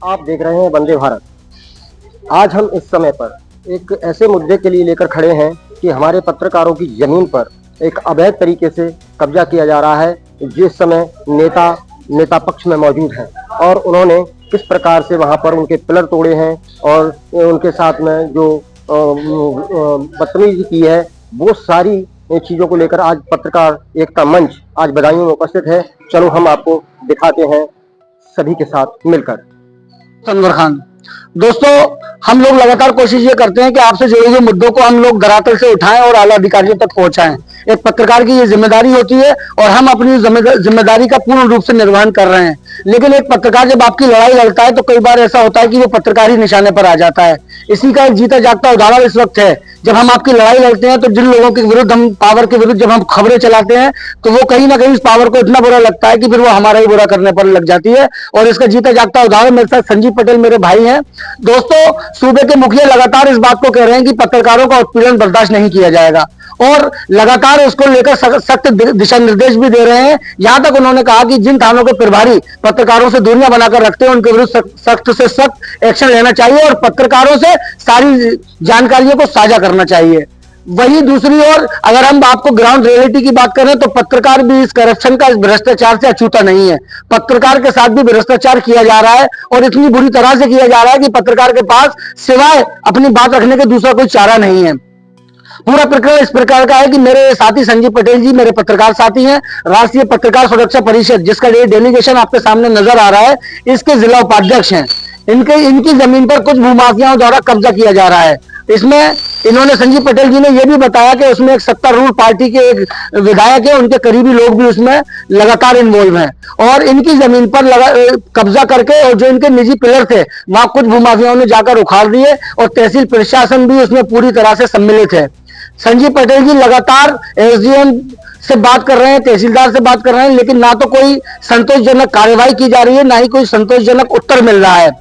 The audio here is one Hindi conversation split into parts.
आप देख रहे हैं वंदे भारत। आज हम इस समय पर एक ऐसे मुद्दे के लिए लेकर खड़े हैं कि हमारे पत्रकारों की जमीन पर एक अवैध तरीके से कब्जा किया जा रहा है, जिस समय नेता पक्ष में मौजूद हैं और उन्होंने किस प्रकार से वहां पर उनके पिलर तोड़े हैं और उनके साथ में जो बदतमीजी की है, वो सारी चीजों को लेकर आज पत्रकार एकता मंच आज बदायूं में उपस्थित है। चलो हम आपको दिखाते हैं सभी के साथ मिलकर। अनवर खान। दोस्तों, हम लोग लगातार कोशिश ये करते हैं कि आपसे जुड़े हुए मुद्दों को हम लोग धरातल से उठाएं और आला अधिकारियों तक पहुंचाएं। एक पत्रकार की ये जिम्मेदारी होती है और हम अपनी जिम्मेदारी का पूर्ण रूप से निर्वहन कर रहे हैं। लेकिन एक पत्रकार जब आपकी लड़ाई लड़ता है तो कई बार ऐसा होता है कि वो पत्रकार ही निशाने पर आ जाता है। इसी का एक जीता जागता उदाहरण इस वक्त है। जब हम आपकी लड़ाई लड़ते हैं तो जिन लोगों के विरुद्ध, हम पावर के विरुद्ध जब हम खबरें चलाते हैं तो वो कहीं ना कहीं इस पावर को इतना बुरा लगता है कि फिर वो हमारा ही बुरा करने पर लग जाती है। और इसका जीता जागता उदाहरण मेरे साथ संजीव पटेल मेरे भाई हैं। दोस्तों, सूबे के मुखिया लगातार इस बात को कह रहे हैं कि पत्रकारों का उत्पीड़न बर्दाश्त नहीं किया जाएगा और लगातार उसको लेकर सख्त दिशा निर्देश भी दे रहे हैं। यहां तक उन्होंने कहा कि जिन थानों के प्रभारी पत्रकारों से दूरियां बनाकर रखते हैं उनके विरुद्ध सख्त से सख्त एक्शन लेना चाहिए और पत्रकारों से सारी जानकारियों को साझा करना चाहिए। वही दूसरी ओर अगर हम आपको ग्राउंड रियलिटी की बात करें तो पत्रकार भी इस करप्शन का, इस भ्रष्टाचार से अछूता नहीं है। पत्रकार के साथ भी भ्रष्टाचार किया जा रहा है और इतनी बुरी तरह से किया जा रहा है कि पत्रकार के पास सिवाय अपनी बात रखने के दूसरा कोई चारा नहीं है। पूरा प्रकरण इस प्रकार का है कि मेरे साथी संजीव पटेल जी मेरे पत्रकार साथी हैं। राष्ट्रीय पत्रकार सुरक्षा परिषद, जिसका ये डेलीगेशन आपके सामने नजर आ रहा है, इसके जिला उपाध्यक्ष हैं। इनकी जमीन पर कुछ भूमाफियाओं द्वारा कब्जा किया जा रहा है। इसमें इन्होंने, संजीव पटेल जी ने यह भी बताया कि उसमें एक सत्तारूढ़ पार्टी के एक विधायक है, उनके करीबी लोग भी उसमें लगातार इन्वॉल्व हैं और इनकी जमीन पर कब्जा करके और जो इनके निजी पिलर थे वहां कुछ भूमाफियाओं ने जाकर उखाड़ दिए और तहसील प्रशासन भी उसमें पूरी तरह से सम्मिलित है। संजीव पटेल जी लगातार एसडीएम से बात कर रहे हैं, तहसीलदार से बात कर रहे हैं, लेकिन ना तो कोई संतोषजनक कार्यवाही की जा रही है, ना ही कोई संतोषजनक उत्तर मिल रहा है।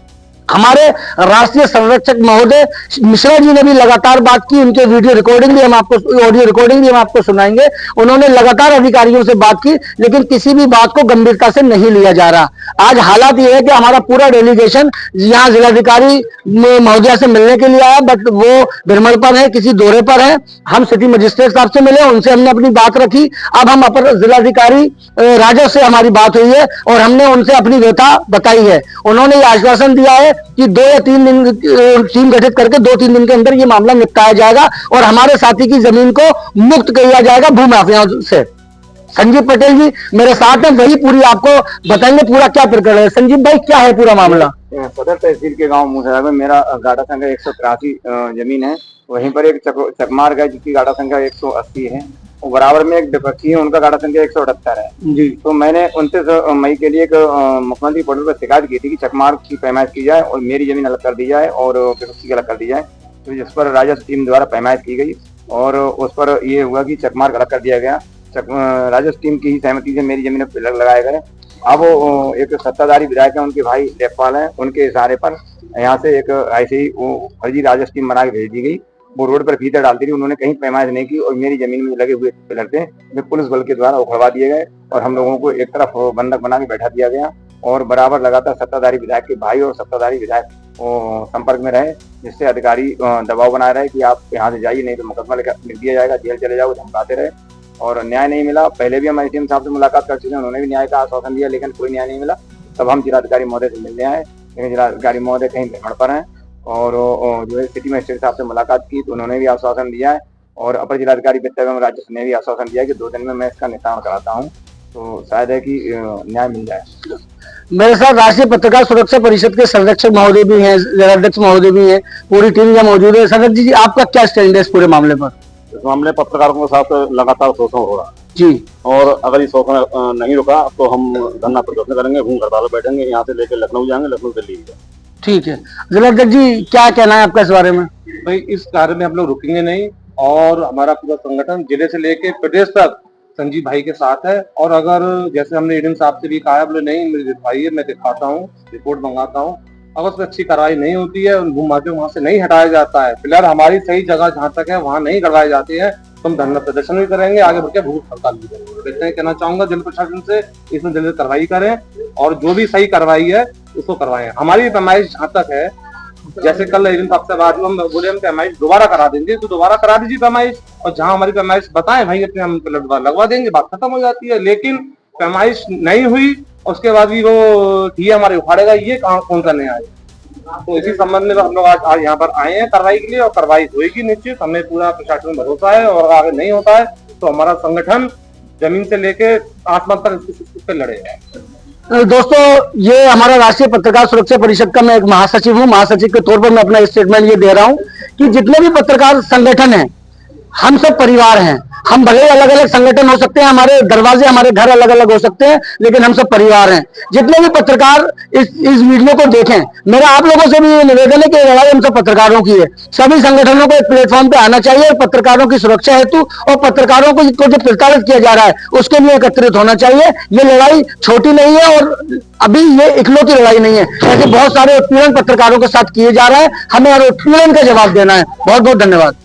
हमारे राष्ट्रीय संरक्षक महोदय मिश्रा जी ने भी लगातार बात की। उनके वीडियो रिकॉर्डिंग भी हम आपको, ऑडियो रिकॉर्डिंग भी हम आपको सुनाएंगे। उन्होंने लगातार अधिकारियों से बात की, लेकिन किसी भी बात को गंभीरता से नहीं लिया जा रहा। आज हालात ये है कि हमारा पूरा डेलीगेशन यहाँ जिलाधिकारी महोदया से मिलने के लिए आया, बट वो भ्रमण पर है, किसी दौरे पर है। हम सिटी मजिस्ट्रेट साहब से मिले, उनसे हमने अपनी बात रखी। अब हम अपर जिलाधिकारी राजस्व से हमारी बात हुई है और हमने उनसे अपनी व्यथा बताई है। उन्होंने ये आश्वासन दिया है कि 2 या 3 दिन टीम गठित करके 2-3 दिन के अंदर ये मामला निपटाया जाएगा और हमारे साथी की जमीन को मुक्त किया जाएगा भूमाफियाओं से। संजीव पटेल जी मेरे साथ हैं, वही पूरी आपको बताएंगे पूरा क्या प्रकरण है। संजीव भाई, क्या है पूरा मामला? सदर तहसील के गांव मूसरा में मेरा गाड़ा संख्या 183 जमीन है। वहीं पर एक चकमार्ग है जिसकी गाड़ा संख्या 180 है और बराबर में एक विपक्षी है, उनका गाड़ा संख्या 178 है जी। तो मैंने 29 मई के लिए एक मुख्यमंत्री पोर्टल पर शिकायत की थी कि चकमार्ग की पैमाइश की जाए और मेरी जमीन अलग कर दी जाए और विपक्षी की अलग कर दी जाए। तो जिस पर राजस्व टीम द्वारा पैमाइश की गई और उस पर यह हुआ कि चकमार्ग अलग कर दिया गया। राजस्व टीम की ही सहमति से मेरी जमीन पर लगाए गए। अब एक सत्ताधारी विधायक है, उनके भाई लेखपाल हैं, उनके इशारे पर यहाँ से एक ऐसे ही फर्जी राजस्व टीम बना के भेज दी गई। वो रोड पर फीता डालती रही, उन्होंने कहीं पैमाइश नहीं की और मेरी जमीन में लगे हुए पिलर थे वे पुलिस बल के द्वारा उखड़वा दिए गए और हम लोगों को एक तरफ बंधक बना के बैठा दिया गया और बराबर लगातार सत्ताधारी विधायक के भाई और सत्ताधारी विधायक संपर्क में रहे, जिससे अधिकारी दबाव बनाए रहे कि आप यहाँ से जाइए, नहीं तो मुकदमा लिख दिया जाएगा, जेल चले जाओ, धमकाते रहे और न्याय नहीं मिला। पहले भी हम एसडीएम साहब से मुलाकात कर चुके हैं, उन्होंने भी न्याय का आश्वासन दिया, लेकिन कोई न्याय नहीं मिला। तब हम जिलाधिकारी महोदय से मिलने आए, लेकिन जिलाधिकारी महोदय कहीं भ्रमण पर हैं और जो है सिटी मजिस्ट्रेट साहब से मुलाकात की तो उन्होंने भी आश्वासन दिया है और अपर जिलाधिकारी वित्त एवं राजस्व ने भी आश्वासन दिया है कि 2 दिन में मैं इसका निस्तारण कराता हूँ, तो शायद है कि न्याय मिल जाए। मेरे साथ राष्ट्रीय पत्रकार सुरक्षा परिषद के संरक्षक महोदय भी हैं, जिलाध्यक्ष महोदय भी हैं, पूरी टीम यहाँ मौजूद है। संरक्षक जी, आपका क्या स्टैंड है इस पूरे मामले पर? इस मामले पत्रकारों के साथ लगातार शोषण हो रहा है जी, और अगर ये शोषण नहीं रुका तो हम धरना प्रदर्शन करेंगे, भूख हड़ताल बैठेंगे, यहाँ से लेकर लखनऊ जाएंगे, लखनऊ दिल्ली जाएंगे। ठीक है। जिलाध्यक्ष जी, क्या कहना है आपका इस बारे में? भाई, इस कार्य में हम लोग रुकेंगे नहीं और हमारा पूरा संगठन जिले से लेके प्रदेश तक संजीव भाई के साथ है। और अगर जैसे हमने एडीएम साहब से भी कहा है, बोले नहीं मेरे भाई है, मैं दिखाता हूँ, रिपोर्ट मंगाता हूँ, अगर उसमें अच्छी कार्रवाई नहीं होती है, उन भूमाफियों वहां से नहीं हटाया जाता है, फिलहाल हमारी सही जगह जहां तक है वहां नहीं करवाई जाती है, तो हम धरना प्रदर्शन भी करेंगे, आगे बढ़ के भूख हड़ताल भी करेंगे। इतना कहना चाहूंगा जिला प्रशासन से, इसमें जल्दी कार्रवाई करें और जो भी सही कार्रवाई है उसको करवाएं। हमारी पैमाइश जहाँ तक है, जैसे कल एजेंट साहब से बात हुई, हम बोले हम पैमाइश दोबारा करा देंगे, तो दोबारा करा दीजिए पैमाइश, और जहाँ हमारी पैमाइश बताएं भाई अपने हम लगवा देंगे, बात खत्म हो जाती है। लेकिन पैमाइश नहीं हुई उसके बाद भी वो टीए हमारे उखाड़ेगा, ये कौन सा न्याय है? तो इसी संबंध में हम लोग आज यहाँ पर आए हैं कार्रवाई के लिए, और कार्रवाई होगी निश्चित। हमें पूरा प्रशासन में भरोसा है, और अगर नहीं होता है तो हमारा संगठन जमीन से लेके आसमान तक इस पे लड़ेगा। दोस्तों, ये हमारा राष्ट्रीय पत्रकार सुरक्षा परिषद का मैं एक महासचिव हूँ। महासचिव के तौर पर मैं अपना स्टेटमेंट ये दे रहा हूँ कि जितने भी पत्रकार संगठन हैं, हम सब परिवार हैं। हम भले अलग अलग संगठन हो सकते हैं, हमारे दरवाजे हमारे घर अलग अलग हो सकते हैं, लेकिन हम सब परिवार हैं। जितने भी पत्रकार इस वीडियो को देखें, मेरा आप लोगों से भी ये निवेदन है कि लड़ाई हम सब पत्रकारों की है। सभी संगठनों को एक प्लेटफॉर्म पे आना चाहिए, पत्रकारों की सुरक्षा हेतु, और पत्रकारों को जो प्रताड़ित किया जा रहा है उसके लिए एकत्रित होना चाहिए। ये लड़ाई छोटी नहीं है, और अभी ये इकलौती लड़ाई नहीं है। ऐसे बहुत सारे उत्पीड़न पत्रकारों के साथ किए जा रहे हैं, हमें और उत्पीड़न का जवाब देना है। बहुत बहुत धन्यवाद।